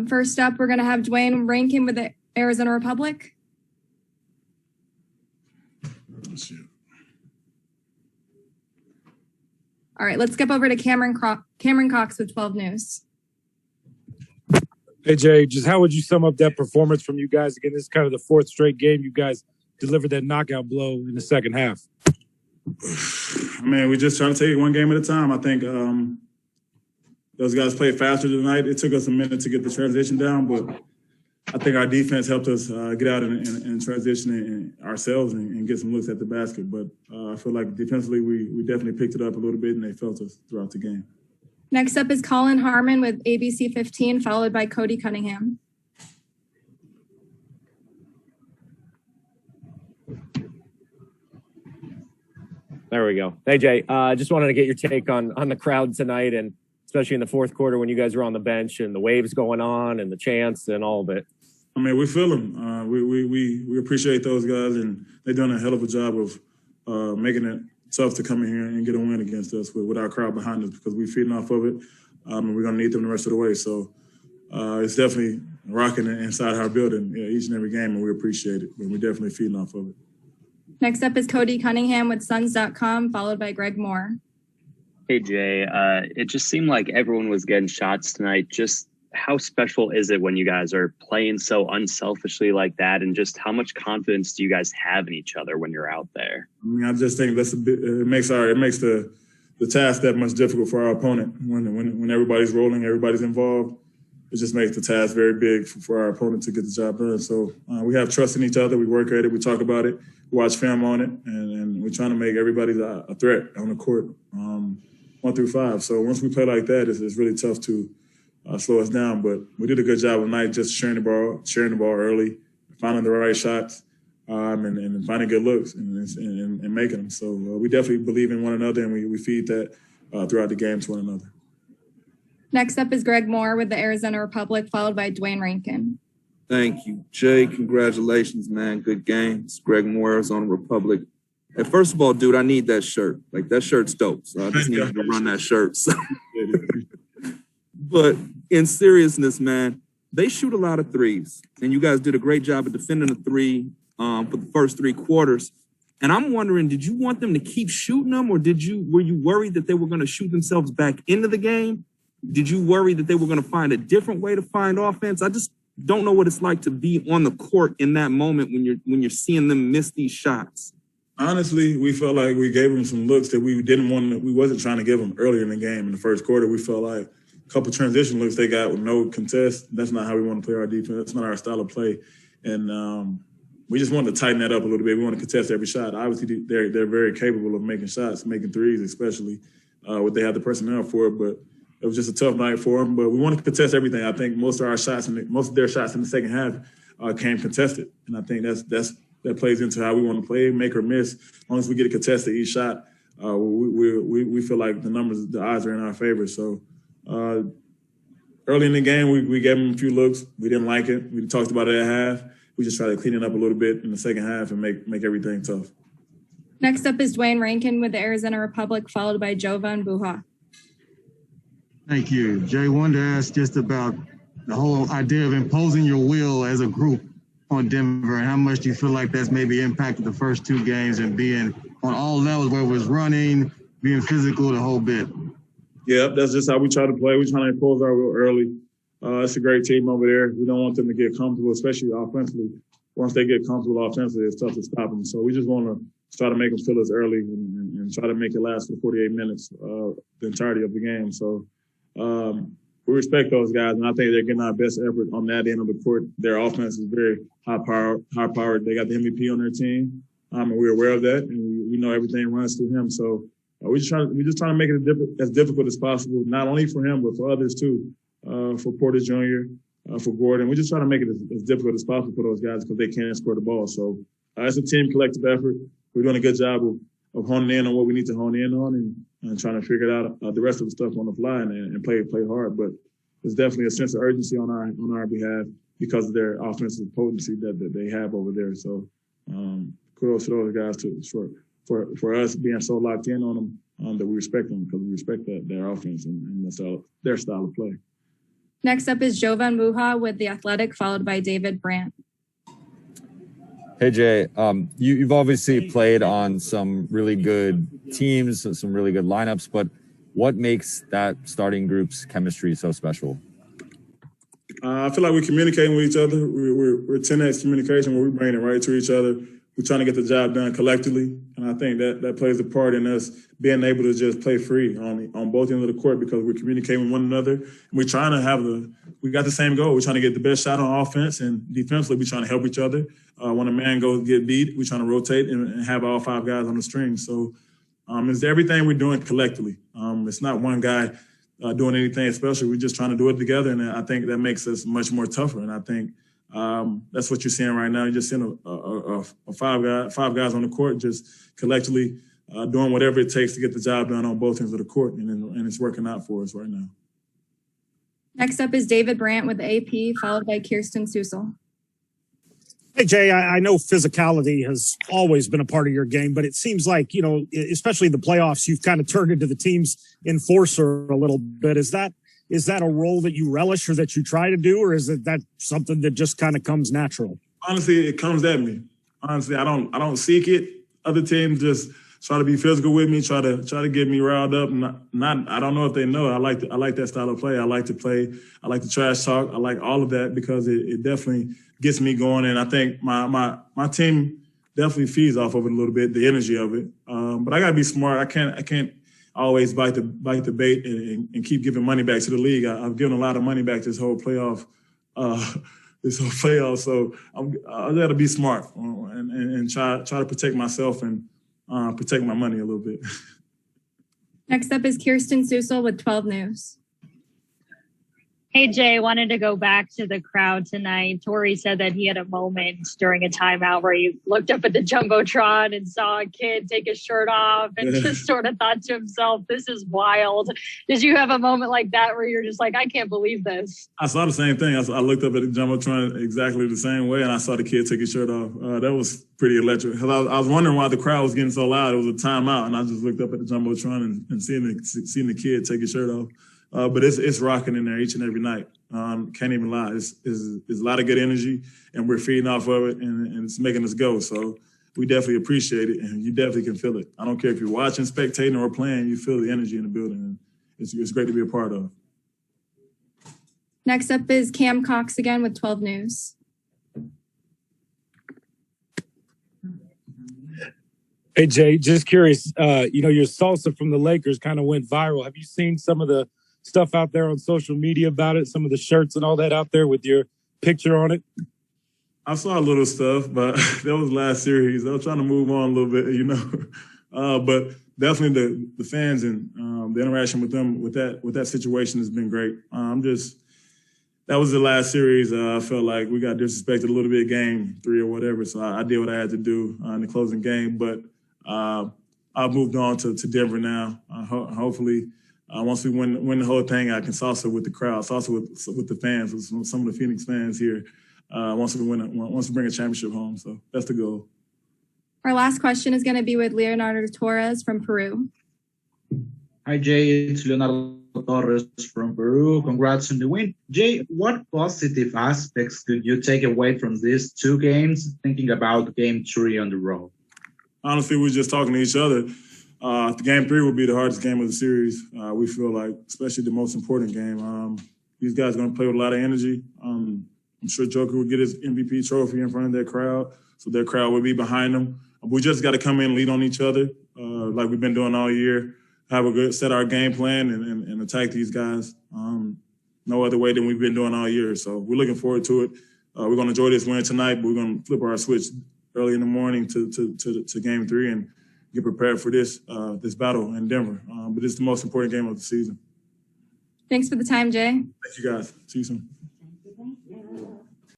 First up, we're going to have Dwayne Rankin with the Arizona Republic. Let's see. All right, let's skip over to Cameron Cox with 12 News. Hey, Jay, just how would you sum up that performance from you guys? Again, this is kind of the fourth straight game you guys delivered that knockout blow in the second half. Man, we're just trying to take it one game at a time. I think those guys played faster tonight. It took us a minute to get the transition down, but I think our defense helped us get out and transition ourselves and get some looks at the basket. But I feel like defensively, we definitely picked it up a little bit, and they felt us throughout the game. Next up is Colin Harmon with ABC 15, followed by Cody Cunningham. There we go. Hey, Jay, just wanted to get your take on the crowd tonight, and especially in the fourth quarter when you guys were on the bench and the waves going on and the chants and all of it. I mean, we feel them. We appreciate those guys, and they're doing a hell of a job of making it tough to come in here and get a win against us with our crowd behind us, because we're feeding off of it, and we're going to need them the rest of the way. So it's definitely rocking inside our building each and every game, and we appreciate it. But we're definitely feeding off of it. Next up is Cody Cunningham with Suns.com, followed by Greg Moore. Hey, Jay, it just seemed like everyone was getting shots tonight. Just how special is it when you guys are playing so unselfishly like that? And just how much confidence do you guys have in each other when you're out there? I mean, I just think that's it makes the task that much difficult for our opponent. When everybody's rolling, everybody's involved, it just makes the task very big for our opponent to get the job done. So we have trust in each other. We work at it. We talk about it. We watch film on it. And we're trying to make everybody a threat on the court, 1 through 5. So once we play like that, it's really tough to slow us down. But we did a good job tonight just sharing the ball early, finding the right shots, and finding good looks and making them. So we definitely believe in one another, and we feed that throughout the game to one another. Next up is Greg Moore with the Arizona Republic, followed by Dwayne Rankin. Thank you, Jay. Congratulations, man. Good game. It's Greg Moore, Arizona Republic. Hey, first of all, dude, I need that shirt. Like, that shirt's dope. So I just need you to run that shirt. So. But in seriousness, man, they shoot a lot of threes. And you guys did a great job of defending the three for the first 3 quarters. And I'm wondering, did you want them to keep shooting them, or were you worried that they were going to shoot themselves back into the game? Did you worry that they were going to find a different way to find offense? I just don't know what it's like to be on the court in that moment when you're seeing them miss these shots. Honestly, we felt like we gave them some looks that we wasn't trying to give them earlier in the game. In the first quarter, we felt like a couple transition looks they got with no contest. That's not how we want to play our defense. That's not our style of play. And we just wanted to tighten that up a little bit. We want to contest every shot. Obviously, they're very capable of making shots, making threes, especially what they have the personnel for. But it was just a tough night for them. But we want to contest everything. I think most of their shots in the second half came contested, and I think that plays into how we want to play, make or miss. As long as we get a contest at each shot, we feel like the odds are in our favor. So early in the game, we gave them a few looks. We didn't like it. We talked about it at half. We just tried to clean it up a little bit in the second half and make everything tough. Next up is Dwayne Rankin with the Arizona Republic, followed by Jovan Buha. Thank you. Jay, wanted to ask just about the whole idea of imposing your will as a group on Denver, and how much do you feel like that's maybe impacted the first 2 games and being on all levels, where it was running, being physical, the whole bit? Yeah, that's just how we try to play. We're trying to impose our will early. It's a great team over there. We don't want them to get comfortable, especially offensively. Once they get comfortable offensively, it's tough to stop them. So we just want to try to make them feel us early and try to make it last for 48 minutes, the entirety of the game. So we respect those guys, and I think they're getting our best effort on that end of the court. Their offense is very high-powered. They got the MVP on their team, and we're aware of that, and we know everything runs through him. So we're just trying to make it as difficult as possible, not only for him but for others too, for Porter Jr., for Gordon. We're just trying to make it as difficult as possible for those guys because they can't score the ball. So it's a team collective effort. We're doing a good job of honing in on what we need to hone in on and trying to figure it out the rest of the stuff on the fly and play hard. But there's definitely a sense of urgency on our behalf because of their offensive potency that they have over there. So kudos to those guys for us being so locked in on them that we respect them because we respect their offense and their style of play. Next up is Jovan Muha with The Athletic, followed by David Brandt. Hey, Jay, you've obviously played on some really good teams, some really good lineups, but what makes that starting group's chemistry so special? I feel like we're communicating with each other. We're 10x communication where we bring it right to each other. We're trying to get the job done collectively, and I think that plays a part in us being able to just play free on both ends of the court because we're communicating with one another. And we're trying to we got the same goal. We're trying to get the best shot on offense, and defensively, we're trying to help each other. When a man goes get beat, we're trying to rotate and have all five guys on the string. So it's everything we're doing collectively. It's not one guy doing anything special. We're just trying to do it together, and I think that makes us much more tougher. And I think that's what you're seeing right now. You're just seeing five guys on the court just collectively doing whatever it takes to get the job done on both ends of the court, and it's working out for us right now. Next up is David Brandt with the AP, followed by Kirsten Susel. Hey, Jay, I know physicality has always been a part of your game, but it seems like, especially the playoffs, you've kind of turned into the team's enforcer a little bit. Is that a role that you relish or that you try to do, or is that something that just kind of comes natural? Honestly, it comes at me. Honestly, I don't seek it. Other teams just try to be physical with me, try to get me riled up. I don't know if they know. I like that style of play. I like to play. I like the trash talk. I like all of that because it definitely gets me going. And I think my team definitely feeds off of it a little bit, the energy of it. But I gotta be smart. I can't always bite the bait and keep giving money back to the league. I've given a lot of money back this whole playoff. So I got to be smart and try to protect myself and protect my money a little bit. Next up is Kirsten Susel with 12 News. Hey, Jay, wanted to go back to the crowd tonight. Torrey said that he had a moment during a timeout where he looked up at the Jumbotron and saw a kid take his shirt off and just sort of thought to himself, this is wild. Did you have a moment like that where you're just like, I can't believe this? I saw the same thing. I looked up at the Jumbotron exactly the same way, and I saw the kid take his shirt off. That was pretty electric. I was wondering why the crowd was getting so loud. It was a timeout, and I just looked up at the Jumbotron and seeing the kid take his shirt off. But it's rocking in there each and every night. Can't even lie. It's a lot of good energy, and we're feeding off of it, and it's making us go. So we definitely appreciate it, and you definitely can feel it. I don't care if you're watching, spectating, or playing, you feel the energy in the building. And it's great to be a part of. Next up is Cam Cox again with 12 News. Hey, Jay, just curious, your salsa from the Lakers kind of went viral. Have you seen some of the stuff out there on social media about it, some of the shirts and all that out there with your picture on it? I saw a little stuff, but that was last series. I was trying to move on a little bit, but definitely the fans and the interaction with them with that situation has been great. That was the last series. I felt like we got disrespected a little bit, game 3 or whatever. So I did what I had to do in the closing game, but I've moved on to Denver now. Hopefully, once we win the whole thing, I can salsa with the crowd, salsa with the fans, with some of the Phoenix fans here. Once we bring a championship home, so that's the goal. Our last question is going to be with Leonardo Torres from Peru. Hi, Jay. It's Leonardo Torres from Peru. Congrats on the win. Jay, what positive aspects could you take away from these 2 games, thinking about game 3 on the road? Honestly, we're just talking to each other. The game 3 will be the hardest game of the series. We feel like, especially the most important game. These guys are going to play with a lot of energy. I'm sure Joker will get his MVP trophy in front of their crowd, so their crowd will be behind them. We just got to come in and lead on each other like we've been doing all year. Set our game plan and attack these guys. No other way than we've been doing all year. So we're looking forward to it. We're going to enjoy this win tonight, but we're going to flip our switch early in the morning to game 3 and get prepared for this battle in Denver. But it's the most important game of the season. Thanks for the time, Jay. Thank you, guys. See you soon.